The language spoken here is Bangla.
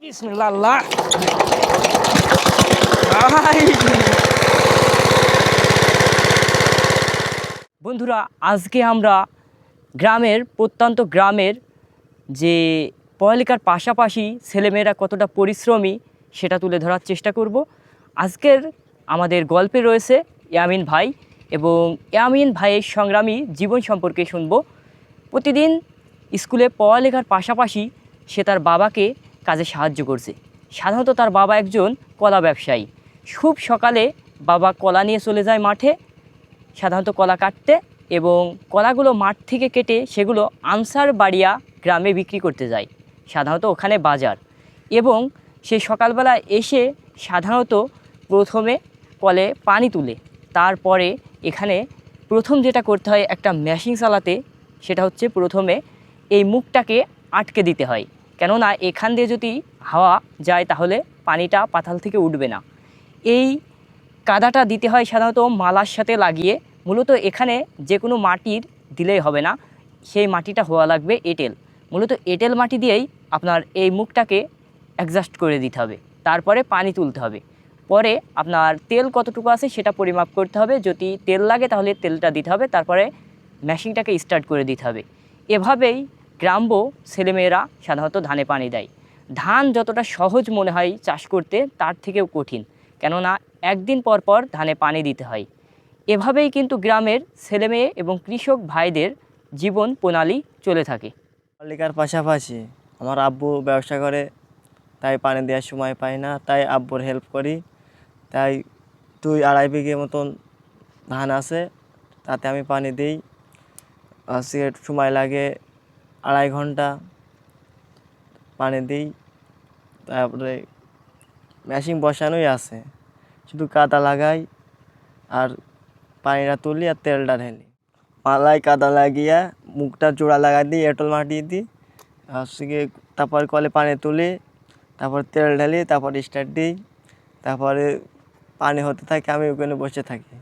বিসমিল্লাহ আল্লাহ। বন্ধুরা, আজকে আমরা প্রত্যন্ত গ্রামের যে পড়ালেখার পাশাপাশি ছেলেমেয়েরা কতটা পরিশ্রমী সেটা তুলে ধরার চেষ্টা করব। আজকের আমাদের গল্পে রয়েছে ইয়ামিন ভাই, এবং ইয়ামিন ভাইয়ের সংগ্রামী জীবন সম্পর্কে শুনব। প্রতিদিন স্কুলে পড়ালেখার পাশাপাশি সে তার বাবাকে কাজে সাহায্য করছে। সাধারণত তার বাবা একজন কলা ব্যবসায়ী। খুব সকালে বাবা কলা নিয়ে চলে যায় মাঠে, সাধারণত কলা কাটতে, এবং কলাগুলো মাঠ থেকে কেটে সেগুলো আনসার বাড়িয়া গ্রামে বিক্রি করতে যায়। সাধারণত ওখানে বাজার, এবং সে সকালবেলা এসে সাধারণত প্রথমে কলে পানি তুলে, তারপরে এখানে প্রথম যেটা করতে হয় একটা মেশিন চালাতে, সেটা হচ্ছে প্রথমে এই মুখটাকে আটকে দিতে হয়। কেননা এখান দিয়ে যদি হাওয়া যায় তাহলে পানিটা পাতাল থেকে উঠবে না। এই কাদাটা দিতে হয় সাধারণত মালার সাথে লাগিয়ে। মূলত এখানে যে কোনো মাটির দিলেই হবে না, সেই মাটিটা হওয়া লাগবে এঁটেল। মূলত এঁটেল মাটি দিয়েই আপনার এই মুখটাকে অ্যাডজাস্ট করে দিতে হবে। তারপরে পানি তুলতে হবে। পরে আপনার তেল কতটুকু আছে সেটা পরিমাপ করতে হবে। যদি তেল লাগে তাহলে তেলটা দিতে হবে। তারপরে মেশিনটাকে স্টার্ট করে দিতে হবে। এভাবেই গ্রাম্য ছেলেমেয়েরা সাধারণত ধানে পানি দেয়। ধান যতটা সহজ মনে হয় চাষ করতে, তার থেকেও কঠিন, কেননা একদিন পর পর ধানে পানি দিতে হয়। এভাবেই কিন্তু গ্রামের ছেলেমেয়ে এবং কৃষক ভাইদের জীবন প্রণালী চলে থাকে। পড়ালেখার পাশাপাশি আমার আব্বু ব্যবসা করে, তাই পানি দেওয়ার সময় পাই না, তাই আব্বুর হেল্প করি। তাই 2-2.5 বিঘে মতন ধান আছে, তাতে আমি পানি দিই। আজকে সময় লাগে 2.5 ঘন্টা পানি দিই। তারপরে মেশিন বসানোই আছে, শুধু কাদা লাগাই আর পানিটা তুলি আর তেলটা ঢেলি। মালায় কাদা লাগিয়ে মুখটা জোড়া লাগাই দিই, এঁটেল মাটি দিই, তারপর কলে পানি তুলি, তারপর তেল ঢালি, তারপর স্টার্ট দিই, তারপরে পানি হতে থাকে, আমি ওখানে বসে থাকি।